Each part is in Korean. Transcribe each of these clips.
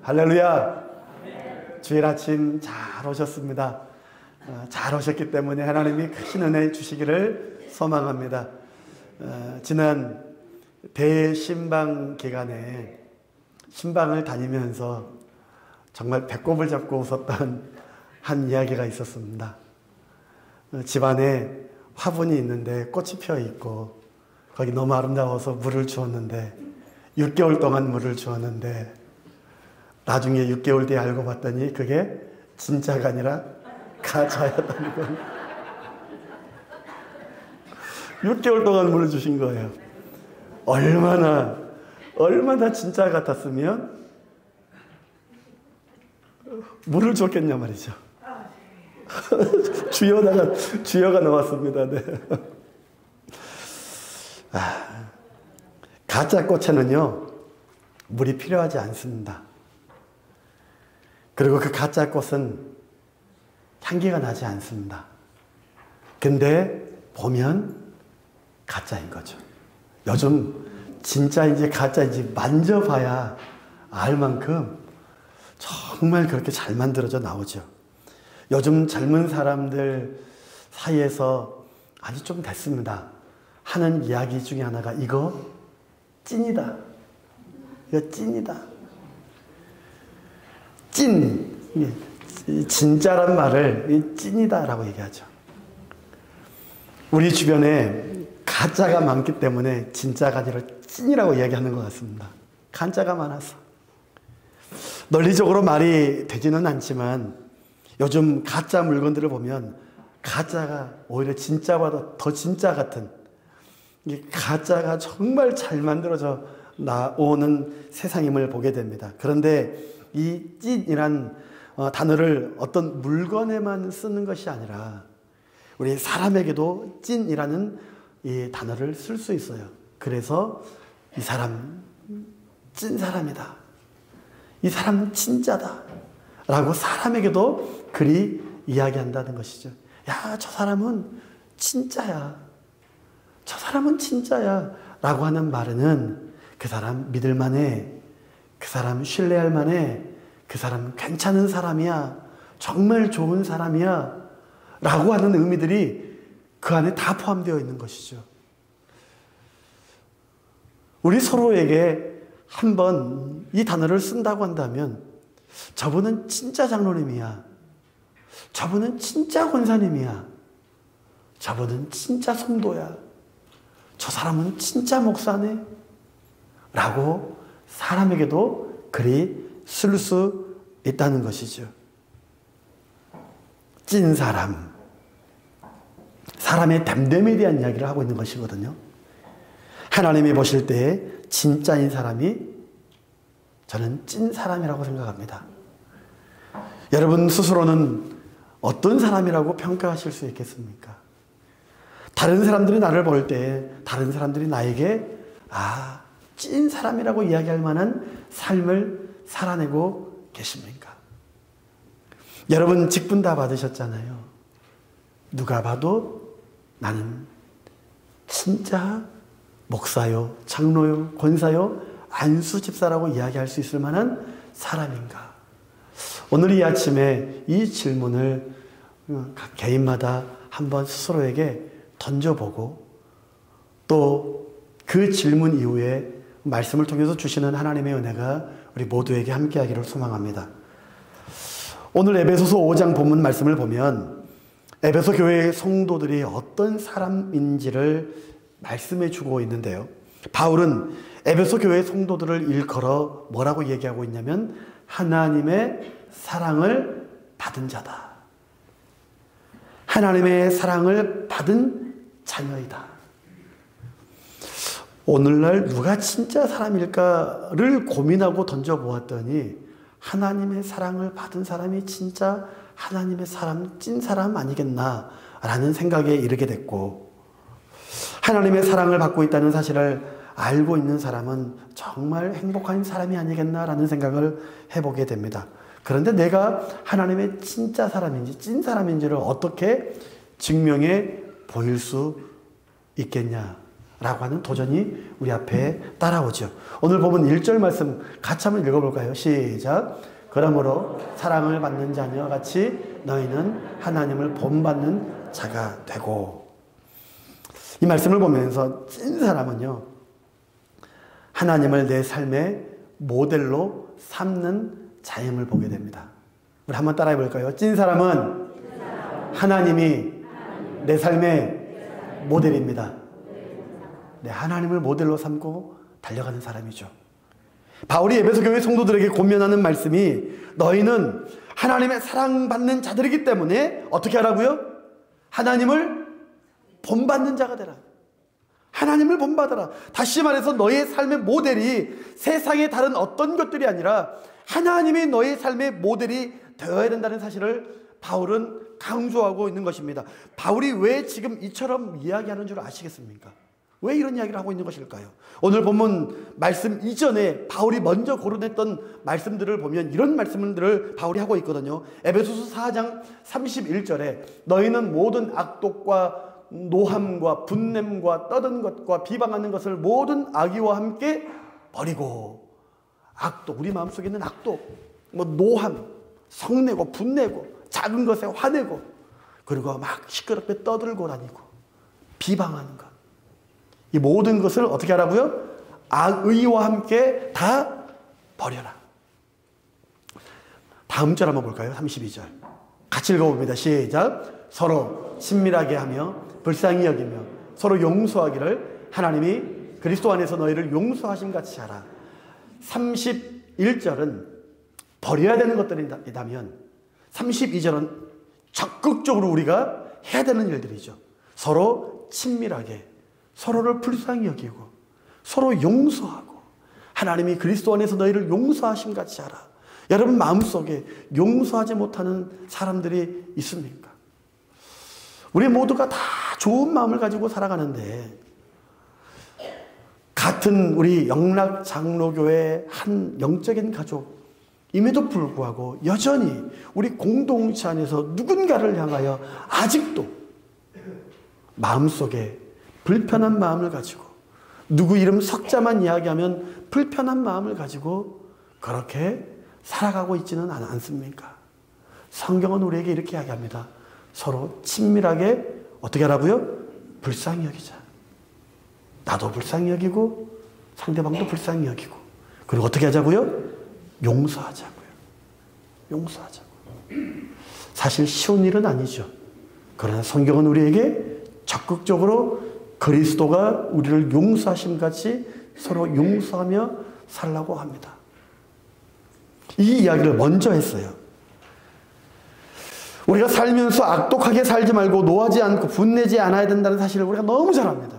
할렐루야. 주일 아침 잘 오셨습니다. 잘 오셨기 때문에 하나님이 크신 은혜 주시기를 소망합니다. 지난 대신방 기간에 신방을 다니면서 정말 배꼽을 잡고 웃었던 한 이야기가 있었습니다. 집안에 화분이 있는데 꽃이 피어 있고 거기 너무 아름다워서 물을 주었는데 6개월 동안 물을 주었는데 나중에 6개월 뒤에 알고 봤더니 그게 진짜가 아니라 가짜였다는 거예요. 6개월 동안 물을 주신 거예요. 얼마나 진짜 같았으면 물을 줬겠냐 말이죠. 주여가 나왔습니다. 네. 가짜 꽃에는요, 물이 필요하지 않습니다. 그리고 그 가짜 꽃은 향기가 나지 않습니다. 근데 보면 가짜인 거죠. 요즘 진짜인지 가짜인지 만져봐야 알 만큼 정말 그렇게 잘 만들어져 나오죠. 요즘 젊은 사람들 사이에서 아주 좀 됐습니다. 하는 이야기 중에 하나가 이거 찐이다. 이거 찐이다. 찐. 진짜란 말을 찐이다라고 얘기하죠. 우리 주변에 가짜가 많기 때문에 진짜가 아니라 찐이라고 이야기하는 것 같습니다. 가짜가 많아서. 논리적으로 말이 되지는 않지만 요즘 가짜 물건들을 보면 가짜가 오히려 진짜보다 더 진짜 같은, 가짜가 정말 잘 만들어져 나오는 세상임을 보게 됩니다. 그런데 이 찐이란 단어를 어떤 물건에만 쓰는 것이 아니라 우리 사람에게도 찐이라는 이 단어를 쓸 수 있어요. 그래서 이 사람 찐 사람이다. 이 사람 진짜다. 라고 사람에게도 그리 이야기한다는 것이죠. 야, 저 사람은 진짜야. 저 사람은 진짜야. 라고 하는 말에는 그 사람 믿을 만해. 그 사람 신뢰할 만해. 그 사람 괜찮은 사람이야. 정말 좋은 사람이야. 라고 하는 의미들이 그 안에 다 포함되어 있는 것이죠. 우리 서로에게 한번 이 단어를 쓴다고 한다면 저분은 진짜 장로님이야. 저분은 진짜 권사님이야. 저분은 진짜 성도야. 저 사람은 진짜 목사네. 라고 사람에게도 그리 쓸 수 있다는 것이죠. 찐 사람. 사람의 됨됨에 대한 이야기를 하고 있는 것이거든요. 하나님이 보실 때 진짜인 사람이 저는 찐 사람이라고 생각합니다. 여러분 스스로는 어떤 사람이라고 평가하실 수 있겠습니까? 다른 사람들이 나를 볼 때 다른 사람들이 나에게 찐 사람이라고 이야기할 만한 삶을 살아내고 계십니까? 여러분 직분 다 받으셨잖아요. 누가 봐도 나는 진짜 목사요, 장로요, 권사요, 안수 집사라고 이야기할 수 있을 만한 사람인가? 오늘 이 아침에 이 질문을 각 개인마다 한번 스스로에게 던져보고 또 그 질문 이후에 말씀을 통해서 주시는 하나님의 은혜가 우리 모두에게 함께하기를 소망합니다. 오늘 에베소서 5장 본문 말씀을 보면 에베소 교회의 성도들이 어떤 사람인지를 말씀해 주고 있는데요. 바울은 에베소 교회의 성도들을 일컬어 뭐라고 얘기하고 있냐면 하나님의 사랑을 받은 자다. 하나님의 사랑을 받은 자녀이다. 오늘날 누가 진짜 사람일까를 고민하고 던져보았더니 하나님의 사랑을 받은 사람이 진짜 하나님의 사람, 찐 사람 아니겠나라는 생각에 이르게 됐고, 하나님의 사랑을 받고 있다는 사실을 알고 있는 사람은 정말 행복한 사람이 아니겠나라는 생각을 해보게 됩니다. 그런데 내가 하나님의 진짜 사람인지 찐 사람인지를 어떻게 증명해 보일 수 있겠냐? 라고 하는 도전이 우리 앞에 따라오죠. 오늘 보면 1절 말씀 같이 한번 읽어볼까요? 시작. 그러므로 사랑을 받는 자녀 같이 너희는 하나님을 본받는 자가 되고. 이 말씀을 보면서 찐 사람은요, 하나님을 내 삶의 모델로 삼는 자임을 보게 됩니다. 우리 한번 따라해 볼까요? 찐 사람은 하나님이 내 삶의 모델입니다. 네, 하나님을 모델로 삼고 달려가는 사람이죠. 바울이 에베소 교회 성도들에게 권면하는 말씀이 너희는 하나님의 사랑받는 자들이기 때문에 어떻게 하라고요? 하나님을 본받는 자가 되라. 하나님을 본받아라. 다시 말해서 너의 삶의 모델이 세상의 다른 어떤 것들이 아니라 하나님이 너의 삶의 모델이 되어야 된다는 사실을 바울은 강조하고 있는 것입니다. 바울이 왜 지금 이처럼 이야기하는 줄 아시겠습니까? 왜 이런 이야기를 하고 있는 것일까요? 오늘 본문 말씀 이전에 바울이 먼저 거론했던 말씀들을 보면 이런 말씀들을 바울이 하고 있거든요. 에베소서 4장 31절에 너희는 모든 악독과 노함과 분냄과 떠든 것과 비방하는 것을 모든 악의와 함께 버리고. 악독, 우리 마음속에 있는 악독, 노함, 성내고 분내고 작은 것에 화내고 그리고 막 시끄럽게 떠들고 다니고 비방하는 것, 이 모든 것을 어떻게 하라고요? 악의와 함께 다 버려라. 다음 절 한번 볼까요? 32절 같이 읽어봅니다. 시작. 서로 친밀하게 하며 불쌍히 여기며 서로 용서하기를 하나님이 그리스도 안에서 너희를 용서하심 같이 하라. 31절은 버려야 되는 것들이라면 32절은 적극적으로 우리가 해야 되는 일들이죠. 서로 친밀하게, 서로를 불쌍히 여기고, 서로 용서하고, 하나님이 그리스도 안에서 너희를 용서하심 같이 하라. 여러분 마음속에 용서하지 못하는 사람들이 있습니까? 우리 모두가 다 좋은 마음을 가지고 살아가는데 같은 우리 영락 장로교회 한 영적인 가족임에도 불구하고 여전히 우리 공동체 안에서 누군가를 향하여 아직도 마음속에 불편한 마음을 가지고 누구 이름 석자만 이야기하면 불편한 마음을 가지고 그렇게 살아가고 있지는 않습니까? 성경은 우리에게 이렇게 이야기합니다. 서로 친밀하게 어떻게 하라고요? 불쌍히 여기자. 나도 불쌍히 여기고 상대방도 불쌍히 여기고 그리고 어떻게 하자고요? 용서하자고요. 용서하자고. 사실 쉬운 일은 아니죠. 그러나 성경은 우리에게 적극적으로 그리스도가 우리를 용서하심 같이 서로 용서하며 살라고 합니다. 이 이야기를 먼저 했어요. 우리가 살면서 악독하게 살지 말고 노하지 않고 분내지 않아야 된다는 사실을 우리가 너무 잘 압니다.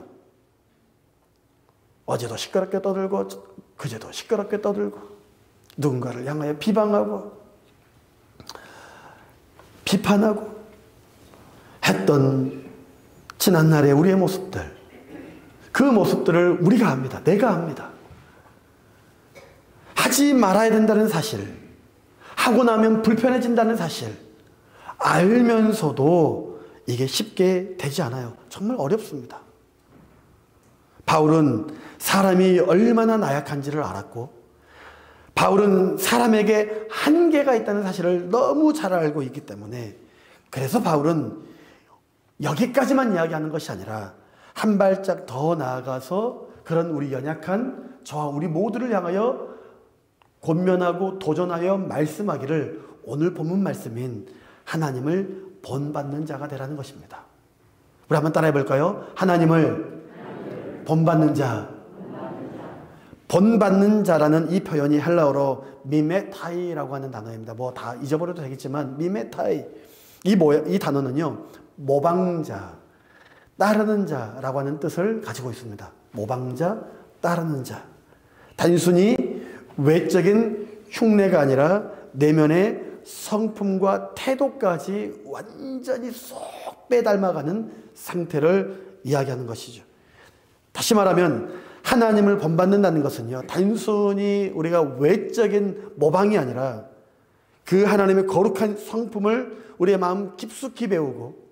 어제도 시끄럽게 떠들고 그제도 시끄럽게 떠들고 누군가를 향하여 비방하고 비판하고 했던 지난날의 우리의 모습들, 그 모습들을 우리가 압니다. 내가 압니다. 하지 말아야 된다는 사실, 하고 나면 불편해진다는 사실 알면서도 이게 쉽게 되지 않아요. 정말 어렵습니다. 바울은 사람이 얼마나 나약한지를 알았고 바울은 사람에게 한계가 있다는 사실을 너무 잘 알고 있기 때문에 그래서 바울은 여기까지만 이야기하는 것이 아니라 한 발짝 더 나아가서 그런 우리 연약한 저와 우리 모두를 향하여 권면하고 도전하여 말씀하기를 오늘 본문 말씀인 하나님을 본받는 자가 되라는 것입니다. 우리 한번 따라해 볼까요? 하나님을 본받는 자. 본받는 자라는 이 표현이 헬라어로 미메타이라고 하는 단어입니다. 뭐 다 잊어버려도 되겠지만 미메타이 이 단어는요 모방자, 따르는 자라고 하는 뜻을 가지고 있습니다. 모방자, 따르는 자. 단순히 외적인 흉내가 아니라 내면의 성품과 태도까지 완전히 쏙 빼닮아가는 상태를 이야기하는 것이죠. 다시 말하면 하나님을 본받는다는 것은요 단순히 우리가 외적인 모방이 아니라 그 하나님의 거룩한 성품을 우리의 마음 깊숙이 배우고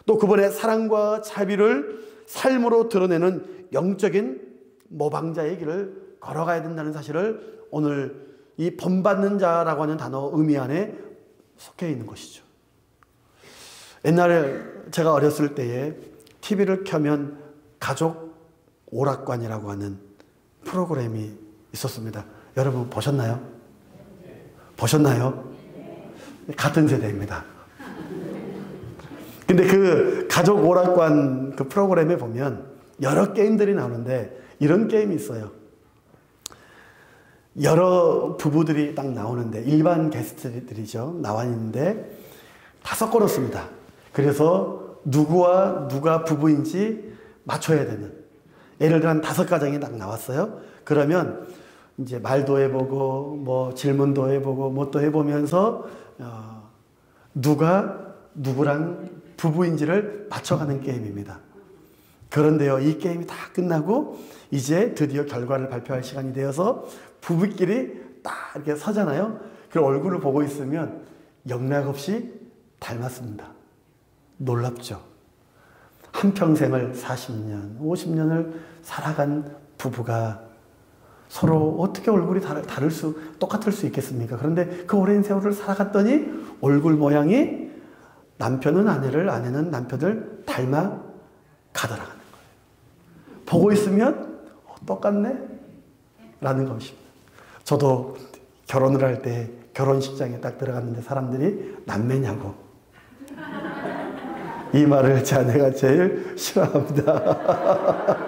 또 그분의 사랑과 자비를 삶으로 드러내는 영적인 모방자의 길을 걸어가야 된다는 사실을 오늘 이 본받는 자라고 하는 단어 의미 안에 속해 있는 것이죠. 옛날에 제가 어렸을 때에 TV를 켜면 가족 오락관이라고 하는 프로그램이 있었습니다. 여러분 보셨나요? 보셨나요? 같은 세대입니다. 근데 그 가족 오락관 그 프로그램에 보면 여러 게임들이 나오는데 이런 게임이 있어요. 여러 부부들이 딱 나오는데 일반 게스트들이죠. 나와 있는데 다 섞어놓습니다. 그래서 누구와 누가 부부인지 맞춰야 되는, 예를 들어 한 5가정이 딱 나왔어요. 그러면 이제 말도 해보고 뭐 질문도 해보고 뭐 또 해보면서 누가 누구랑 부부인지를 맞춰가는 게임입니다. 그런데요, 이 게임이 다 끝나고 이제 드디어 결과를 발표할 시간이 되어서 부부끼리 딱 이렇게 서잖아요. 그 얼굴을 보고 있으면 영락없이 닮았습니다. 놀랍죠? 한평생을 40년, 50년을 살아간 부부가 서로 어떻게 얼굴이 똑같을 수 있겠습니까? 그런데 그 오랜 세월을 살아갔더니 얼굴 모양이 남편은 아내를, 아내는 남편을 닮아 가더라가는 거예요. 보고 있으면 똑같네? 라는 것입니다. 저도 결혼을 할 때 결혼식장에 딱 들어갔는데 사람들이 남매냐고. 이 말을 제 아내가 제일 싫어합니다.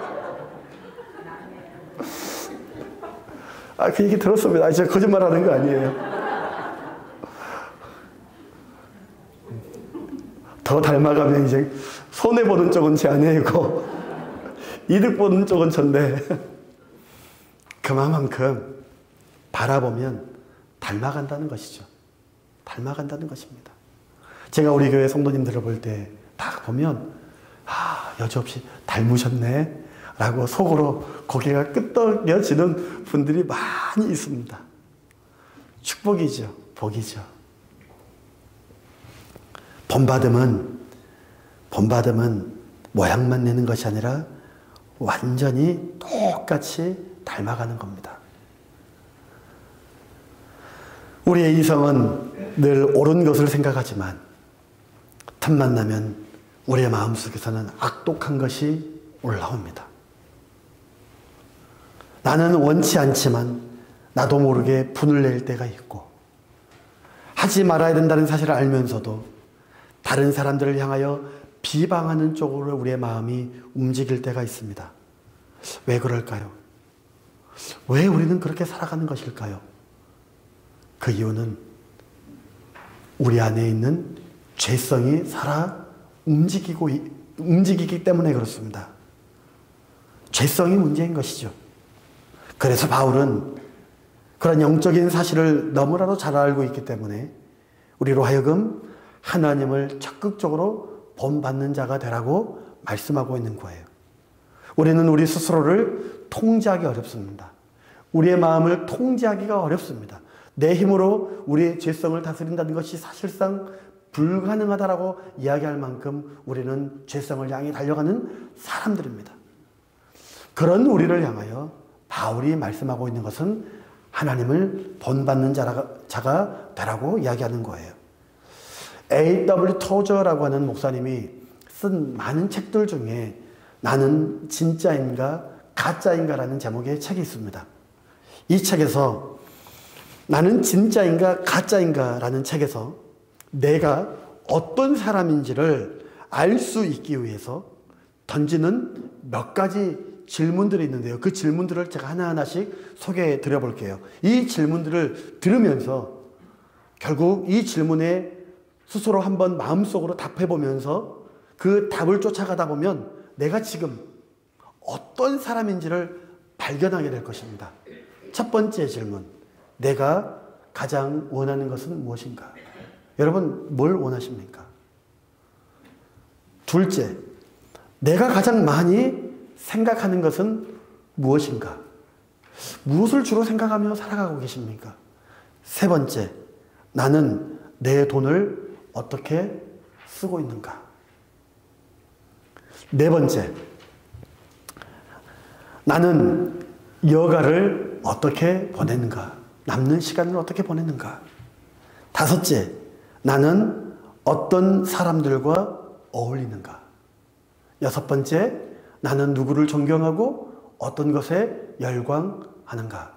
그 얘기 들었습니다. 제가 거짓말 하는 거 아니에요. 더 닮아가면 이제 손해보는 쪽은 제 아내이고, 이득 보는 쪽은 전데, 그만큼 바라보면 닮아간다는 것이죠. 닮아간다는 것입니다. 제가 우리 교회 성도님들을 볼 때 딱 보면, 여지없이 닮으셨네. 라고 속으로 고개가 끄덕여지는 분들이 많이 있습니다. 축복이죠. 복이죠. 본받음은 모양만 내는 것이 아니라 완전히 똑같이 닮아가는 겁니다. 우리의 이성은 늘 옳은 것을 생각하지만 틈만 나면 우리의 마음속에서는 악독한 것이 올라옵니다. 나는 원치 않지만 나도 모르게 분을 낼 때가 있고, 하지 말아야 된다는 사실을 알면서도 다른 사람들을 향하여 비방하는 쪽으로 우리의 마음이 움직일 때가 있습니다. 왜 그럴까요? 왜 우리는 그렇게 살아가는 것일까요? 그 이유는 우리 안에 있는 죄성이 움직이기 때문에 그렇습니다. 죄성이 문제인 것이죠. 그래서 바울은 그런 영적인 사실을 너무나도 잘 알고 있기 때문에 우리로 하여금 하나님을 적극적으로 본받는 자가 되라고 말씀하고 있는 거예요. 우리는 우리 스스로를 통제하기 어렵습니다. 우리의 마음을 통제하기가 어렵습니다. 내 힘으로 우리의 죄성을 다스린다는 것이 사실상 불가능하다라고 이야기할 만큼 우리는 죄성을 향해 달려가는 사람들입니다. 그런 우리를 향하여 바울이 말씀하고 있는 것은 하나님을 본받는 자가 되라고 이야기하는 거예요. A.W. 토저라고 하는 목사님이 쓴 많은 책들 중에 나는 진짜인가 가짜인가라는 제목의 책이 있습니다. 이 책에서 나는 진짜인가 가짜인가라는 책에서 내가 어떤 사람인지를 알 수 있기 위해서 던지는 몇 가지 질문들이 있는데요. 그 질문들을 제가 하나하나씩 소개해 드려 볼게요. 이 질문들을 들으면서 결국 이 질문에 스스로 한번 마음속으로 답해 보면서 그 답을 쫓아가다 보면 내가 지금 어떤 사람인지를 발견하게 될 것입니다. 첫 번째 질문. 내가 가장 원하는 것은 무엇인가? 여러분, 뭘 원하십니까? 둘째, 내가 가장 많이 생각하는 것은 무엇인가? 무엇을 주로 생각하며 살아가고 계십니까? 세 번째, 나는 내 돈을 어떻게 쓰고 있는가? 네 번째, 나는 여가를 어떻게 보내는가? 남는 시간을 어떻게 보내는가? 다섯째, 나는 어떤 사람들과 어울리는가? 여섯 번째, 나는 누구를 존경하고 어떤 것에 열광하는가?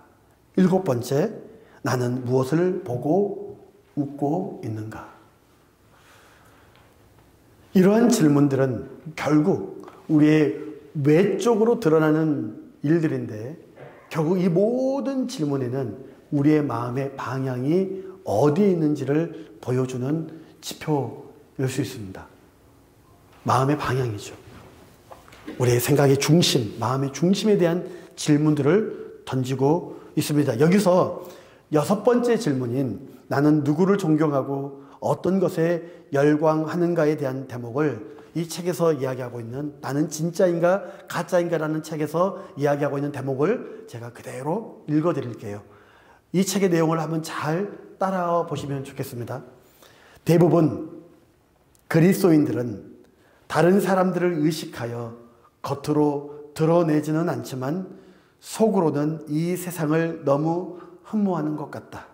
일곱 번째, 나는 무엇을 보고 웃고 있는가? 이러한 질문들은 결국 우리의 외적으로 드러나는 일들인데, 결국 이 모든 질문에는 우리의 마음의 방향이 어디에 있는지를 보여주는 지표일 수 있습니다. 마음의 방향이죠. 우리의 생각의 중심, 마음의 중심에 대한 질문들을 던지고 있습니다. 여기서 여섯 번째 질문인 나는 누구를 존경하고 어떤 것에 열광하는가에 대한 대목을 이 책에서 이야기하고 있는 나는 진짜인가 가짜인가라는 책에서 이야기하고 있는 대목을 제가 그대로 읽어드릴게요. 이 책의 내용을 한번 잘 따라와 보시면 좋겠습니다. 대부분 그리스도인들은 다른 사람들을 의식하여 겉으로 드러내지는 않지만 속으로는 이 세상을 너무 흠모하는 것 같다.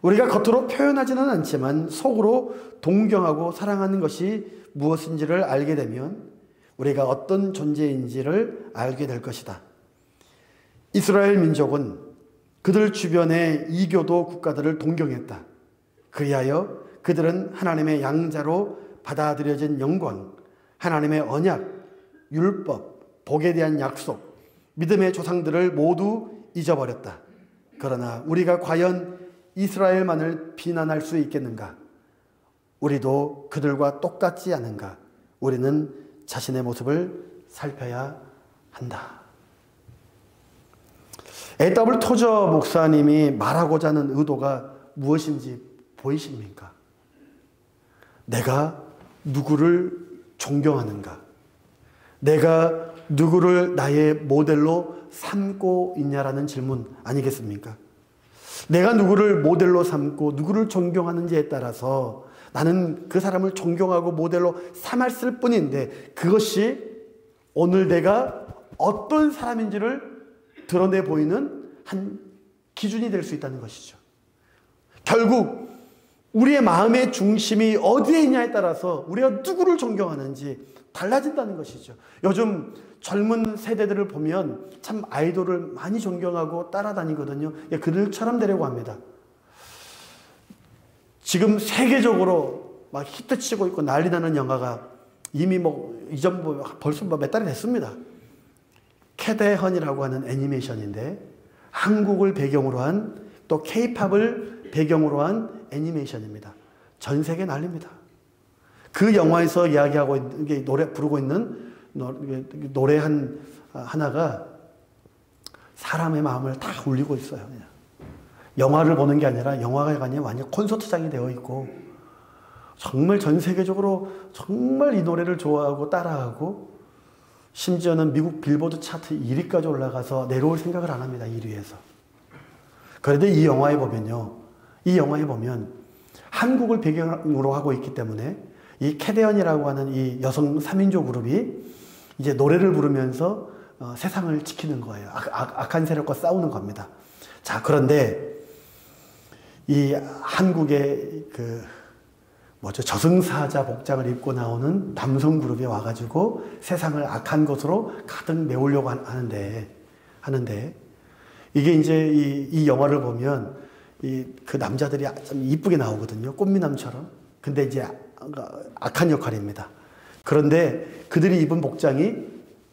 우리가 겉으로 표현하지는 않지만 속으로 동경하고 사랑하는 것이 무엇인지를 알게 되면 우리가 어떤 존재인지를 알게 될 것이다. 이스라엘 민족은 그들 주변의 이교도 국가들을 동경했다. 그리하여 그들은 하나님의 양자로 받아들여진 영광, 하나님의 언약, 율법, 복에 대한 약속, 믿음의 조상들을 모두 잊어버렸다. 그러나 우리가 과연 이스라엘만을 비난할 수 있겠는가? 우리도 그들과 똑같지 않은가? 우리는 자신의 모습을 살펴야 한다. A.W. 토저 목사님이 말하고자 하는 의도가 무엇인지 보이십니까? 내가 누구를 존경하는가? 내가 누구를 나의 모델로 삼고 있냐라는 질문 아니겠습니까? 내가 누구를 모델로 삼고 누구를 존경하는지에 따라서 나는 그 사람을 존경하고 모델로 삼았을 뿐인데 그것이 오늘 내가 어떤 사람인지를 드러내 보이는 한 기준이 될 수 있다는 것이죠. 결국 우리의 마음의 중심이 어디에 있냐에 따라서 우리가 누구를 존경하는지 달라진다는 것이죠. 요즘 젊은 세대들을 보면 참 아이돌을 많이 존경하고 따라다니거든요. 그들처럼 되려고 합니다. 지금 세계적으로 막 히트치고 있고 난리 나는 영화가 이미 이전 벌써 몇 달이 됐습니다. 캐대헌이라고 하는 애니메이션인데 한국을 배경으로 한 또 K-팝을 배경으로 한 애니메이션입니다. 전 세계 난립니다. 그 영화에서 이야기하고 있는 노래 부르고 있는 노래 하나가 사람의 마음을 다 울리고 있어요. 그냥. 영화를 보는 게 아니라 영화가 아니라 완전 콘서트장이 되어 있고 정말 전 세계적으로 정말 이 노래를 좋아하고 따라하고 심지어는 미국 빌보드 차트 1위까지 올라가서 내려올 생각을 안 합니다. 1위에서. 그런데 이 영화에 보면 한국을 배경으로 하고 있기 때문에 이 캐대언이라고 하는 이 여성 3인조 그룹이 이제 노래를 부르면서 세상을 지키는 거예요. 악한 세력과 싸우는 겁니다. 자, 그런데 이 한국의 저승사자 복장을 입고 나오는 남성 그룹이 와가지고 세상을 악한 것으로 가득 메우려고 하는데 이게 이제 이 영화를 보면 그 남자들이 좀 이쁘게 나오거든요. 꽃미남처럼. 근데 이제 악한 역할입니다. 그런데 그들이 입은 복장이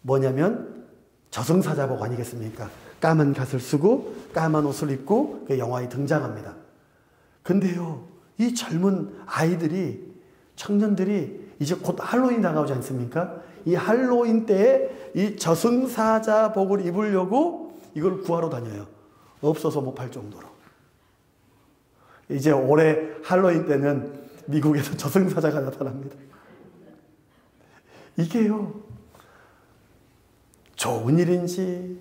뭐냐면 저승사자복 아니겠습니까? 까만 갓을 쓰고 까만 옷을 입고 그 영화에 등장합니다. 근데요, 이 젊은 아이들이, 청년들이 이제 곧 할로윈 다가오지 않습니까? 이 할로윈 때에 이 저승사자복을 입으려고 이걸 구하러 다녀요. 없어서 못 팔 정도로. 이제 올해 할로윈 때는 미국에서 저승사자가 나타납니다. 이게요, 좋은 일인지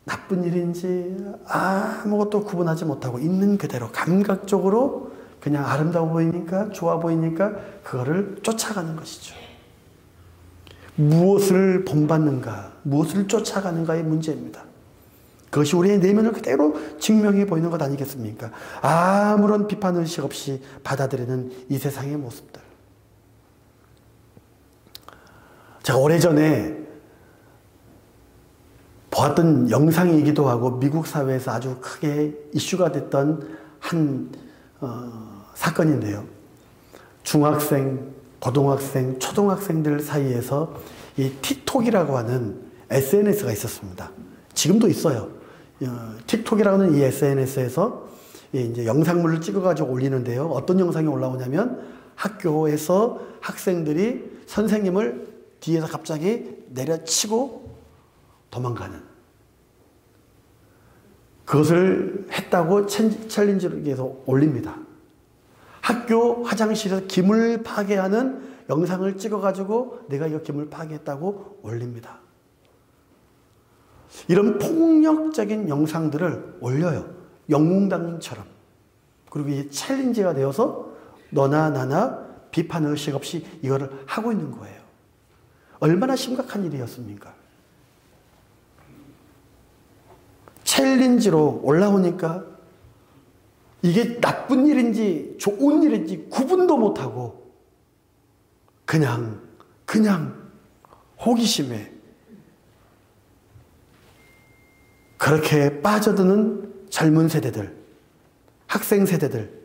나쁜 일인지 아무것도 구분하지 못하고 있는 그대로 감각적으로 그냥 아름다워 보이니까 좋아 보이니까 그거를 쫓아가는 것이죠. 무엇을 본받는가, 무엇을 쫓아가는가의 문제입니다. 그것이 우리의 내면을 그대로 증명해 보이는 것 아니겠습니까? 아무런 비판의식 없이 받아들이는 이 세상의 모습들. 제가 오래전에 보았던 영상이기도 하고 미국 사회에서 아주 크게 이슈가 됐던 한 사건인데요. 중학생, 고등학생, 초등학생들 사이에서 이 틱톡이라고 하는 SNS가 있었습니다. 지금도 있어요. 틱톡이라고 하는 이 SNS에서 이제 영상물을 찍어가지고 올리는데요. 어떤 영상이 올라오냐면 학교에서 학생들이 선생님을 뒤에서 갑자기 내려치고 도망가는, 그것을 했다고 챌린지를 위해서 올립니다. 학교 화장실에서 기물 파괴하는 영상을 찍어가지고 내가 이거 기물 파괴했다고 올립니다. 이런 폭력적인 영상들을 올려요. 영웅당처럼. 그리고 이게 챌린지가 되어서 너나 나나 비판의식 없이 이거를 하고 있는 거예요. 얼마나 심각한 일이었습니까? 챌린지로 올라오니까 이게 나쁜 일인지 좋은 일인지 구분도 못하고 그냥 호기심에 그렇게 빠져드는 젊은 세대들, 학생 세대들.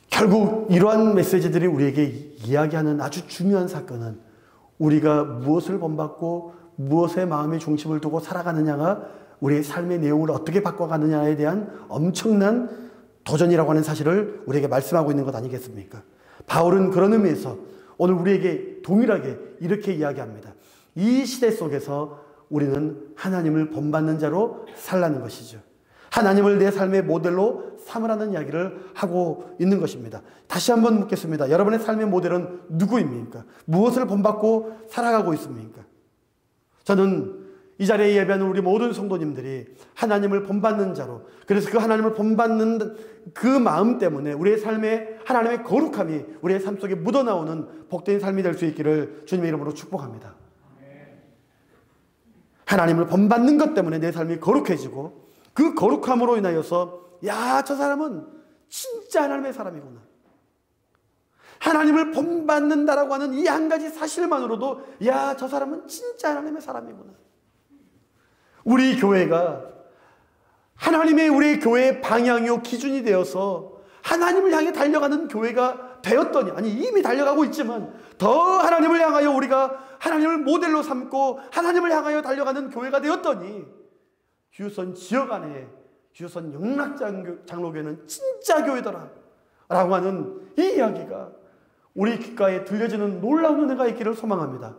결국 이러한 메시지들이 우리에게 이야기하는 아주 중요한 사건은 우리가 무엇을 본받고 무엇에 마음의 중심을 두고 살아가느냐가 우리의 삶의 내용을 어떻게 바꿔가느냐에 대한 엄청난 도전이라고 하는 사실을 우리에게 말씀하고 있는 것 아니겠습니까? 바울은 그런 의미에서 오늘 우리에게 동일하게 이렇게 이야기합니다. 이 시대 속에서 우리는 하나님을 본받는 자로 살라는 것이죠. 하나님을 내 삶의 모델로 삼으라는 이야기를 하고 있는 것입니다. 다시 한번 묻겠습니다. 여러분의 삶의 모델은 누구입니까? 무엇을 본받고 살아가고 있습니까? 저는 이 자리에 예배하는 우리 모든 성도님들이 하나님을 본받는 자로, 그래서 그 하나님을 본받는 그 마음 때문에 우리의 삶에 하나님의 거룩함이 우리의 삶 속에 묻어나오는 복된 삶이 될 수 있기를 주님의 이름으로 축복합니다. 하나님을 본받는 것 때문에 내 삶이 거룩해지고 그 거룩함으로 인하여서 야, 저 사람은 진짜 하나님의 사람이구나. 하나님을 본받는다라고 하는 이 한 가지 사실만으로도 야, 저 사람은 진짜 하나님의 사람이구나. 우리 교회가 하나님의 우리 교회의 방향이요 기준이 되어서 하나님을 향해 달려가는 교회가 되었더니, 아니 이미 달려가고 있지만 더 하나님을 향하여 우리가 하나님을 모델로 삼고 하나님을 향하여 달려가는 교회가 되었더니 휴선 지역 안에 휴선 영락장로교회는 진짜 교회더라 라고 하는 이 이야기가 우리 귓가에 들려지는 놀라운 은혜가 있기를 소망합니다.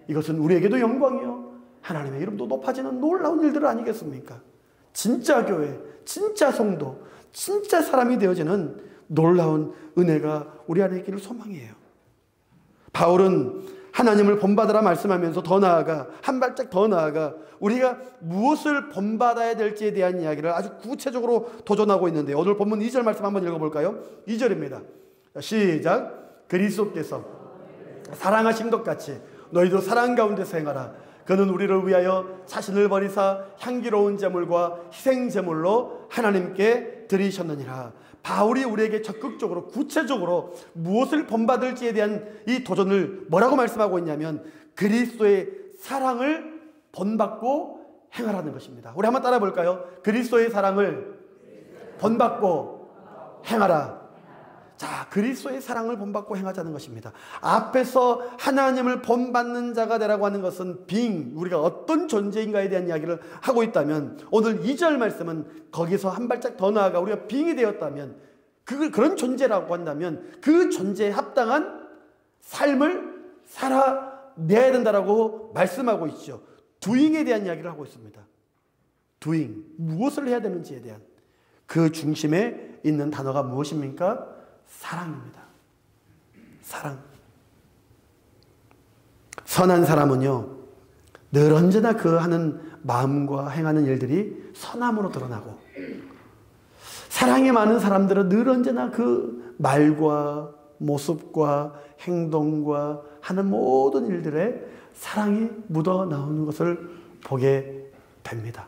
이것은 우리에게도 영광이요 하나님의 이름도 높아지는 놀라운 일들 아니겠습니까? 진짜 교회, 진짜 성도, 진짜 사람이 되어지는 놀라운 은혜가 우리 안에 있기를 소망해요. 바울은 하나님을 본받으라 말씀하면서 더 나아가, 한 발짝 더 나아가 우리가 무엇을 본받아야 될지에 대한 이야기를 아주 구체적으로 도전하고 있는데, 오늘 본문 2절 말씀 한번 읽어볼까요? 2절입니다. 시작. 그리스도께서 사랑하신 것 같이 너희도 사랑 가운데서 행하라. 그는 우리를 위하여 자신을 버리사 향기로운 제물과 희생 제물로 하나님께 드리셨느니라. 바울이 우리에게 적극적으로 구체적으로 무엇을 본받을지에 대한 이 도전을 뭐라고 말씀하고 있냐면 그리스도의 사랑을 본받고 행하라는 것입니다. 우리 한번 따라 볼까요? 그리스도의 사랑을 본받고 행하라. 자, 그리스도의 사랑을 본받고 행하자는 것입니다. 앞에서 하나님을 본받는 자가 되라고 하는 것은 우리가 어떤 존재인가에 대한 이야기를 하고 있다면, 오늘 2절 말씀은 거기서 한 발짝 더 나아가 우리가 빙이 되었다면, 그런 존재라고 한다면 그 존재에 합당한 삶을 살아내야 된다라고 말씀하고 있죠. doing에 대한 이야기를 하고 있습니다. doing, 무엇을 해야 되는지에 대한 그 중심에 있는 단어가 무엇입니까? 사랑입니다. 사랑. 선한 사람은요, 늘 언제나 그 하는 마음과 행하는 일들이 선함으로 드러나고, 사랑이 많은 사람들은 늘 언제나 그 말과 모습과 행동과 하는 모든 일들에 사랑이 묻어 나오는 것을 보게 됩니다.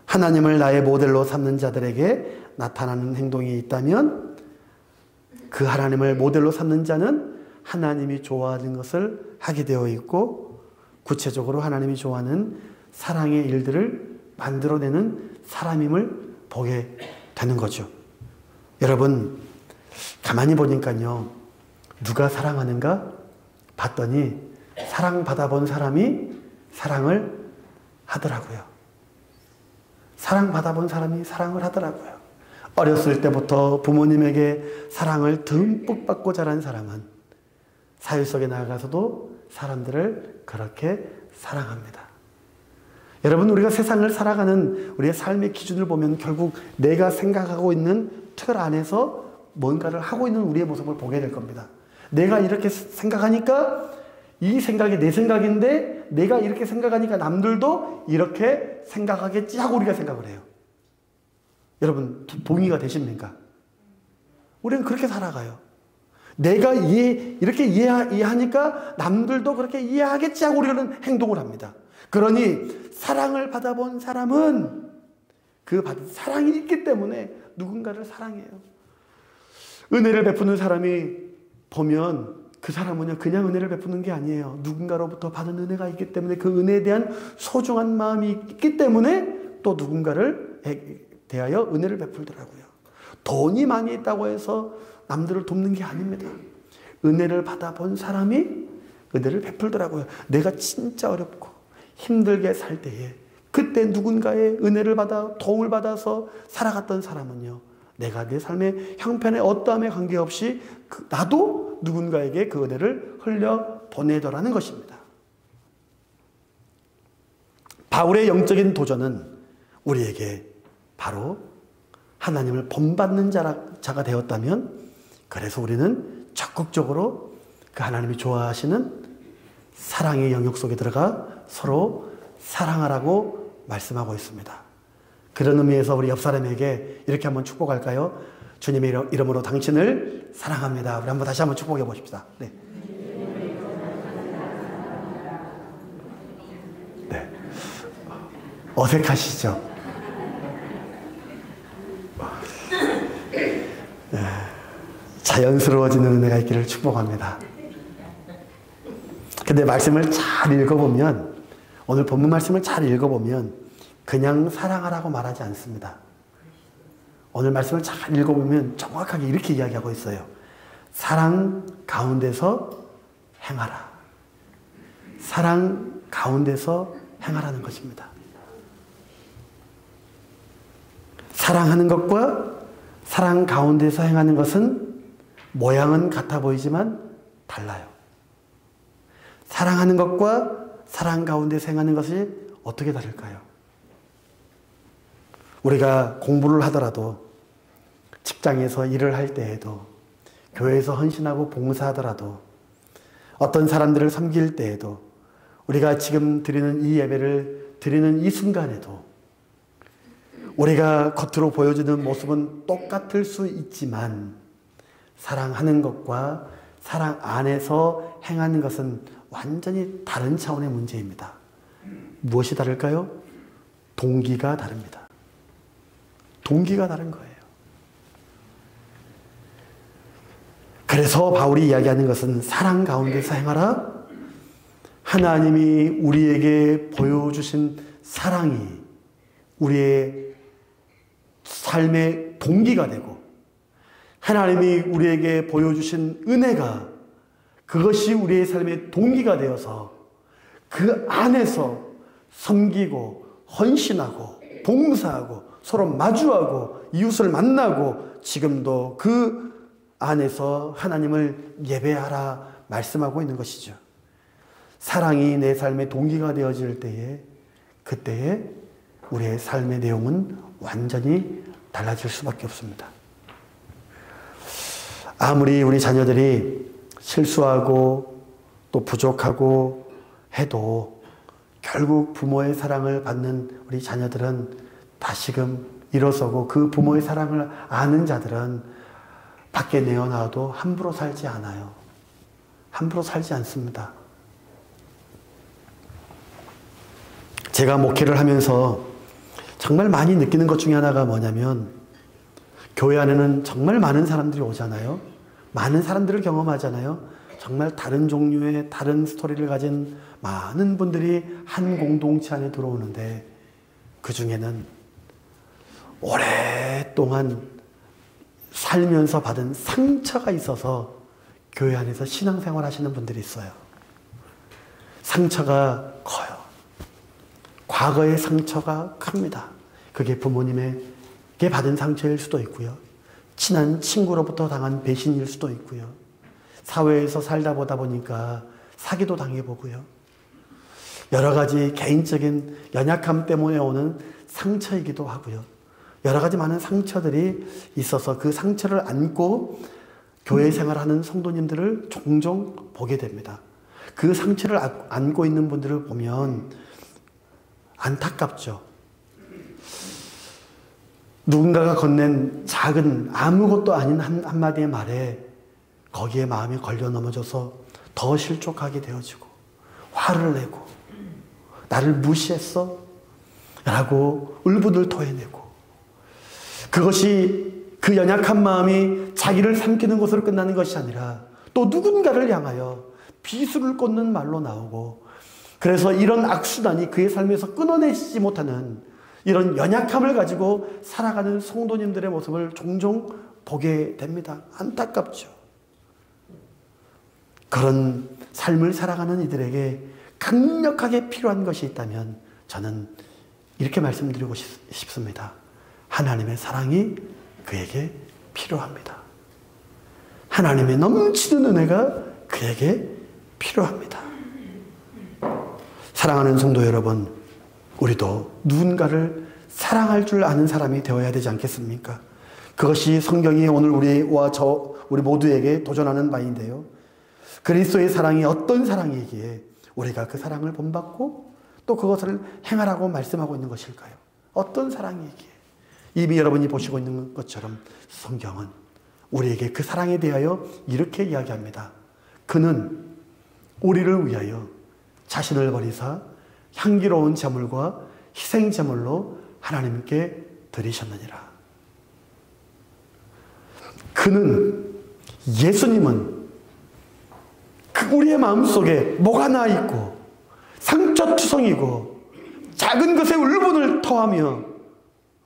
하나님을 나의 모델로 삼는 자들에게 나타나는 행동이 있다면 그 하나님을 모델로 삼는 자는 하나님이 좋아하는 것을 하게 되어 있고 구체적으로 하나님이 좋아하는 사랑의 일들을 만들어내는 사람임을 보게 되는 거죠. 여러분, 가만히 보니까요, 누가 사랑하는가 봤더니 사랑받아 본 사람이 사랑을 하더라고요. 사랑받아 본 사람이 사랑을 하더라고요. 어렸을 때부터 부모님에게 사랑을 듬뿍 받고 자란 사람은 사회 속에 나아가서도 사람들을 그렇게 사랑합니다. 여러분, 우리가 세상을 살아가는 우리의 삶의 기준을 보면 결국 내가 생각하고 있는 틀 안에서 뭔가를 하고 있는 우리의 모습을 보게 될 겁니다. 내가 이렇게 생각하니까 이 생각이 내 생각인데 내가 이렇게 생각하니까 남들도 이렇게 생각하겠지 하고 우리가 생각을 해요. 여러분, 동의가 되십니까? 우리는 그렇게 살아가요. 내가 이렇게 이해하니까 남들도 그렇게 이해하겠지 하고 우리는 행동을 합니다. 그러니 사랑을 받아본 사람은 그 받은 사랑이 있기 때문에 누군가를 사랑해요. 은혜를 베푸는 사람이 보면 그 사람은요, 그냥 은혜를 베푸는 게 아니에요. 누군가로부터 받은 은혜가 있기 때문에 그 은혜에 대한 소중한 마음이 있기 때문에 또 누군가를 대하여 은혜를 베풀더라고요. 돈이 많이 있다고 해서 남들을 돕는 게 아닙니다. 은혜를 받아본 사람이 은혜를 베풀더라고요. 내가 진짜 어렵고 힘들게 살 때에 그때 누군가의 은혜를 받아 도움을 받아서 살아갔던 사람은요, 내가 내 삶의 형편에 어떠함에 관계없이 나도 누군가에게 그 은혜를 흘려 보내더라는 것입니다. 바울의 영적인 도전은 우리에게 바로 하나님을 본받는 자가 되었다면, 그래서 우리는 적극적으로 그 하나님이 좋아하시는 사랑의 영역 속에 들어가 서로 사랑하라고 말씀하고 있습니다. 그런 의미에서 우리 옆 사람에게 이렇게 한번 축복할까요? 주님의 이름으로 당신을 사랑합니다. 우리 한번 다시 한번 축복해 보십시다. 네. 네. 어색하시죠? 자연스러워지는 은혜가 있기를 축복합니다. 근데 말씀을 잘 읽어보면, 오늘 본문 말씀을 잘 읽어보면 그냥 사랑하라고 말하지 않습니다. 오늘 말씀을 잘 읽어보면 정확하게 이렇게 이야기하고 있어요. 사랑 가운데서 행하라. 사랑 가운데서 행하라는 것입니다. 사랑하는 것과 사랑 가운데서 행하는 것은 모양은 같아 보이지만 달라요. 사랑하는 것과 사랑 가운데서 행하는 것이 어떻게 다를까요? 우리가 공부를 하더라도, 직장에서 일을 할 때에도, 교회에서 헌신하고 봉사하더라도, 어떤 사람들을 섬길 때에도, 우리가 지금 드리는 이 예배를 드리는 이 순간에도 우리가 겉으로 보여주는 모습은 똑같을 수 있지만 사랑하는 것과 사랑 안에서 행하는 것은 완전히 다른 차원의 문제입니다. 무엇이 다를까요? 동기가 다릅니다. 동기가 다른 거예요. 그래서 바울이 이야기하는 것은 사랑 가운데서 행하라. 하나님이 우리에게 보여주신 사랑이 우리의 삶의 동기가 되고, 하나님이 우리에게 보여주신 은혜가 그것이 우리의 삶의 동기가 되어서 그 안에서 섬기고 헌신하고 봉사하고 서로 마주하고 이웃을 만나고 지금도 그 안에서 하나님을 예배하라 말씀하고 있는 것이죠. 사랑이 내 삶의 동기가 되어질 때에, 그때에 우리의 삶의 내용은 완전히 달라질 수밖에 없습니다. 아무리 우리 자녀들이 실수하고 또 부족하고 해도 결국 부모의 사랑을 받는 우리 자녀들은 다시금 일어서고, 그 부모의 사랑을 아는 자들은 밖에 내어놔도 함부로 살지 않아요. 함부로 살지 않습니다. 제가 목회를 하면서 정말 많이 느끼는 것 중에 하나가 뭐냐면, 교회 안에는 정말 많은 사람들이 오잖아요. 많은 사람들을 경험하잖아요. 정말 다른 종류의 다른 스토리를 가진 많은 분들이 한 공동체 안에 들어오는데, 그 중에는 오랫동안 살면서 받은 상처가 있어서 교회 안에서 신앙생활 하시는 분들이 있어요. 상처가 커요. 과거의 상처가 큽니다. 그게 부모님에게 받은 상처일 수도 있고요. 친한 친구로부터 당한 배신일 수도 있고요. 사회에서 살다 보다 보니까 사기도 당해보고요. 여러 가지 개인적인 연약함 때문에 오는 상처이기도 하고요. 여러 가지 많은 상처들이 있어서 그 상처를 안고 교회 생활하는 성도님들을 종종 보게 됩니다. 그 상처를 안고 있는 분들을 보면 안타깝죠. 누군가가 건넨 작은 아무것도 아닌 한마디의 말에 거기에 마음이 걸려 넘어져서 더 실족하게 되어지고 화를 내고 나를 무시했어? 라고 울분을 토해내고, 그것이 그 연약한 마음이 자기를 삼키는 것으로 끝나는 것이 아니라 또 누군가를 향하여 비수를 꽂는 말로 나오고, 그래서 이런 악순환이 그의 삶에서 끊어내지 못하는 이런 연약함을 가지고 살아가는 성도님들의 모습을 종종 보게 됩니다. 안타깝죠. 그런 삶을 살아가는 이들에게 강력하게 필요한 것이 있다면 저는 이렇게 말씀드리고 싶습니다. 하나님의 사랑이 그에게 필요합니다. 하나님의 넘치는 은혜가 그에게 필요합니다. 사랑하는 성도 여러분, 우리도 누군가를 사랑할 줄 아는 사람이 되어야 되지 않겠습니까? 그것이 성경이 오늘 우리 모두에게 도전하는 바인데요. 그리스도의 사랑이 어떤 사랑이기에 우리가 그 사랑을 본받고 또 그것을 행하라고 말씀하고 있는 것일까요? 어떤 사랑이기에? 이미 여러분이 보시고 있는 것처럼 성경은 우리에게 그 사랑에 대하여 이렇게 이야기합니다. 그는 우리를 위하여 자신을 버리사 향기로운 제물과 희생 제물로 하나님께 드리셨느니라. 그는, 예수님은 우리의 마음속에 뭐가 나 있고 상처투성이고 작은 것에 울분을 토하며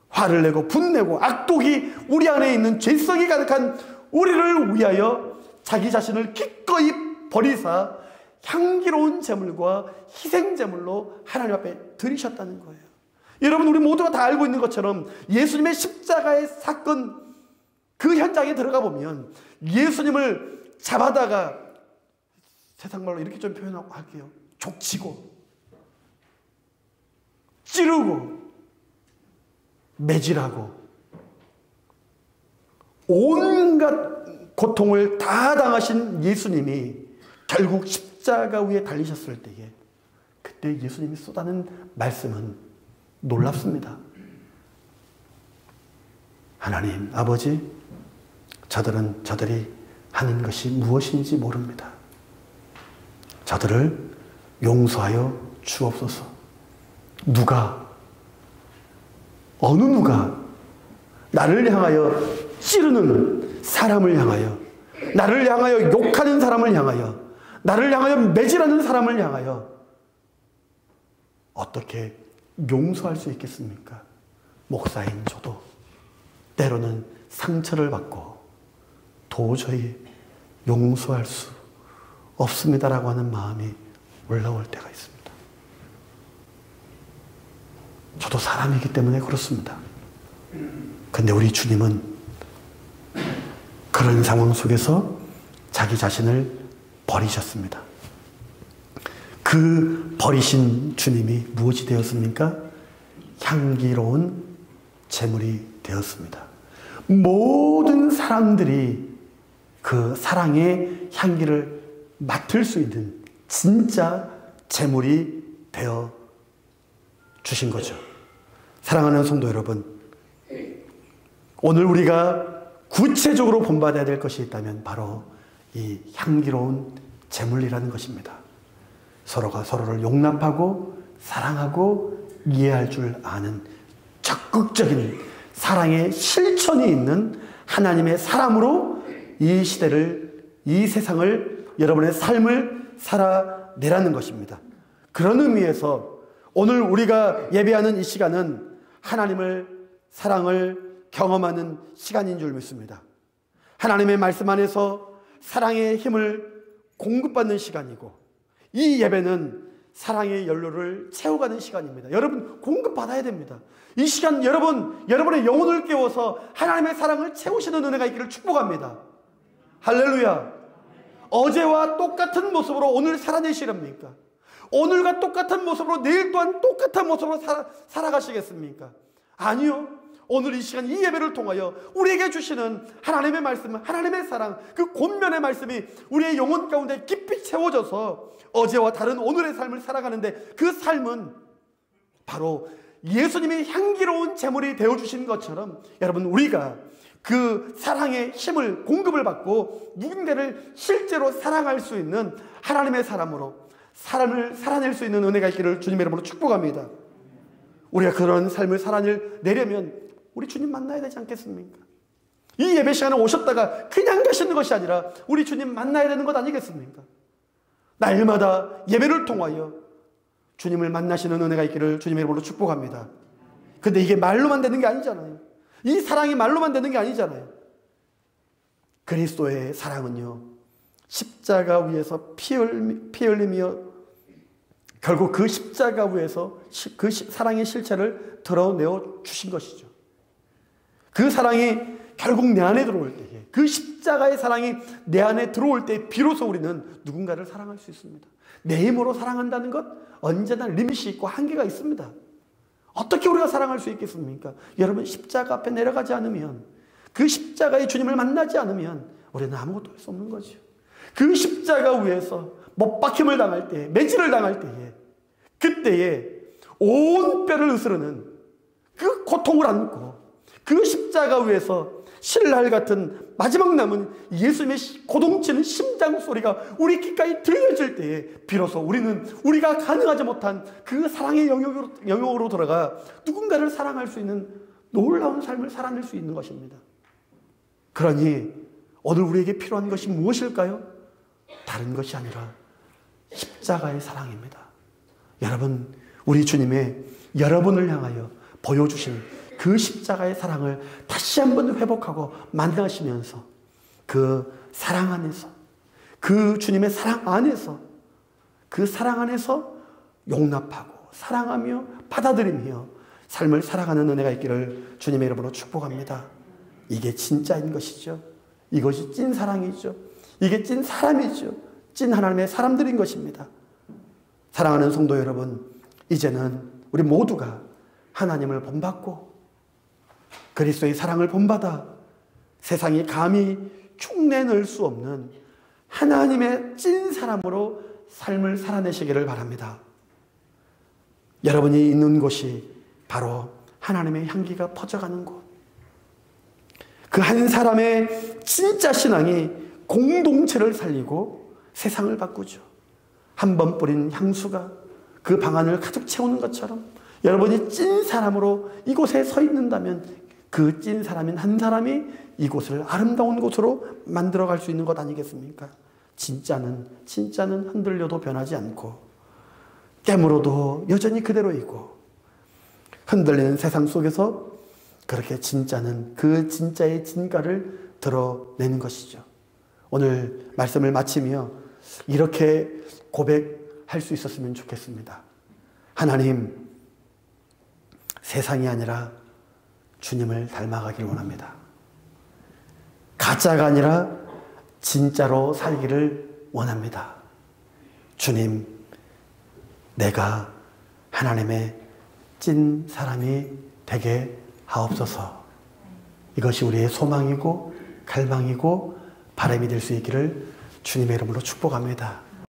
화를 내고 분내고 악독이 우리 안에 있는 죄성이 가득한 우리를 위하여 자기 자신을 기꺼이 버리사 향기로운 제물과 희생 제물로 하나님 앞에 드리셨다는 거예요. 여러분, 우리 모두가 다 알고 있는 것처럼 예수님의 십자가의 사건, 그 현장에 들어가 보면 예수님을 잡아다가, 세상 말로 이렇게 좀 표현하고 할게요, 족치고 찌르고 매질하고 온갖 고통을 다 당하신 예수님이 결국 십자가 위에 달리셨을 때에, 그때 예수님이 쏟아낸 말씀은 놀랍습니다. 하나님 아버지, 저들이 하는 것이 무엇인지 모릅니다. 저들을 용서하여 주옵소서. 어느 누가 나를 향하여 찌르는 사람을 향하여, 나를 향하여 욕하는 사람을 향하여, 나를 향하여 매질하는 사람을 향하여 어떻게 용서할 수 있겠습니까? 목사인 저도 때로는 상처를 받고 도저히 용서할 수 없습니다라고 하는 마음이 올라올 때가 있습니다. 저도 사람이기 때문에 그렇습니다. 근데 우리 주님은 그런 상황 속에서 자기 자신을 버리셨습니다. 그 버리신 주님이 무엇이 되었습니까? 향기로운 제물이 되었습니다. 모든 사람들이 그 사랑의 향기를 맡을 수 있는 진짜 제물이 되어 주신 거죠. 사랑하는 성도 여러분, 오늘 우리가 구체적으로 본받아야 될 것이 있다면 바로 이 향기로운 제물이라는 것입니다. 서로가 서로를 용납하고 사랑하고 이해할 줄 아는 적극적인 사랑의 실천이 있는 하나님의 사람으로 이 시대를, 이 세상을, 여러분의 삶을 살아내라는 것입니다. 그런 의미에서 오늘 우리가 예배하는 이 시간은 하나님을, 사랑을 경험하는 시간인 줄 믿습니다. 하나님의 말씀 안에서 사랑의 힘을 공급받는 시간이고, 이 예배는 사랑의 연료를 채워가는 시간입니다. 여러분 공급받아야 됩니다. 이 시간 여러분의 영혼을 깨워서 하나님의 사랑을 채우시는 은혜가 있기를 축복합니다. 할렐루야. 어제와 똑같은 모습으로 오늘 살아내시렵니까? 오늘과 똑같은 모습으로 내일 또한 똑같은 모습으로 살아가시겠습니까? 아니요. 오늘 이 시간 이 예배를 통하여 우리에게 주시는 하나님의 말씀, 하나님의 사랑, 그 권면의 말씀이 우리의 영혼 가운데 깊이 채워져서 어제와 다른 오늘의 삶을 살아가는데, 그 삶은 바로 예수님이 향기로운 제물이 되어주신 것처럼 여러분, 우리가 그 사랑의 힘을, 공급을 받고 누군가를 실제로 사랑할 수 있는 하나님의 사람으로 사람을 살아낼 수 있는 은혜가 있기를 주님의 이름으로 축복합니다. 우리가 그런 삶을 살아내려면 우리 주님 만나야 되지 않겠습니까? 이 예배 시간에 오셨다가 그냥 가시는 것이 아니라 우리 주님 만나야 되는 것 아니겠습니까? 날마다 예배를 통하여 주님을 만나시는 은혜가 있기를 주님의 이름으로 축복합니다. 근데 이게 말로만 되는 게 아니잖아요. 이 사랑이 말로만 되는 게 아니잖아요. 그리스도의 사랑은요, 십자가 위에서 피 흘리며 결국 그 십자가 위에서 그 사랑의 실체를 드러내어 주신 것이죠. 그 사랑이 결국 내 안에 들어올 때에, 그 십자가의 사랑이 내 안에 들어올 때 비로소 우리는 누군가를 사랑할 수 있습니다. 내 힘으로 사랑한다는 것 언제나 리밋이 있고 한계가 있습니다. 어떻게 우리가 사랑할 수 있겠습니까? 여러분, 십자가 앞에 내려가지 않으면, 그 십자가의 주님을 만나지 않으면 우리는 아무것도 할 수 없는 거죠. 그 십자가 위에서 못박힘을 당할 때, 매질을 당할 때에, 그때에 온 뼈를 으스르는 그 고통을 안고 그 십자가 위에서 신랄 같은 마지막 남은 예수님의 고동치는 심장 소리가 우리 귓가에 들려질 때에 비로소 우리가 가능하지 못한 그 사랑의 영역으로 들어가 누군가를 사랑할 수 있는 놀라운 삶을 살아낼 수 있는 것입니다. 그러니 오늘 우리에게 필요한 것이 무엇일까요? 다른 것이 아니라 십자가의 사랑입니다. 여러분, 우리 주님의 여러분을 향하여 보여주신 그 십자가의 사랑을 다시 한번 회복하고 만나시면서 그 사랑 안에서, 그 주님의 사랑 안에서, 그 사랑 안에서 용납하고 사랑하며 받아들이며 삶을 살아가는 은혜가 있기를 주님의 이름으로 축복합니다. 이게 진짜인 것이죠. 이것이 찐 사랑이죠. 이게 찐 사람이죠. 찐 하나님의 사람들인 것입니다. 사랑하는 성도 여러분, 이제는 우리 모두가 하나님을 본받고 그리스도의 사랑을 본받아 세상이 감히 흉내낼 수 없는 하나님의 찐 사람으로 삶을 살아내시기를 바랍니다. 여러분이 있는 곳이 바로 하나님의 향기가 퍼져가는 곳, 그 한 사람의 진짜 신앙이 공동체를 살리고 세상을 바꾸죠. 한 번 뿌린 향수가 그 방안을 가득 채우는 것처럼 여러분이 찐 사람으로 이곳에 서 있는다면 그 찐 사람인 한 사람이 이곳을 아름다운 곳으로 만들어갈 수 있는 것 아니겠습니까? 진짜는 흔들려도 변하지 않고 깨물어도 여전히 그대로이고 흔들리는 세상 속에서 그렇게 진짜는 그 진짜의 진가를 드러내는 것이죠. 오늘 말씀을 마치며 이렇게 고백할 수 있었으면 좋겠습니다. 하나님, 세상이 아니라 주님을 닮아가기를 원합니다. 가짜가 아니라 진짜로 살기를 원합니다. 주님, 내가 하나님의 찐 사람이 되게 하옵소서. 이것이 우리의 소망이고 갈망이고 바람이 될 수 있기를 주님의 이름으로 축복합니다.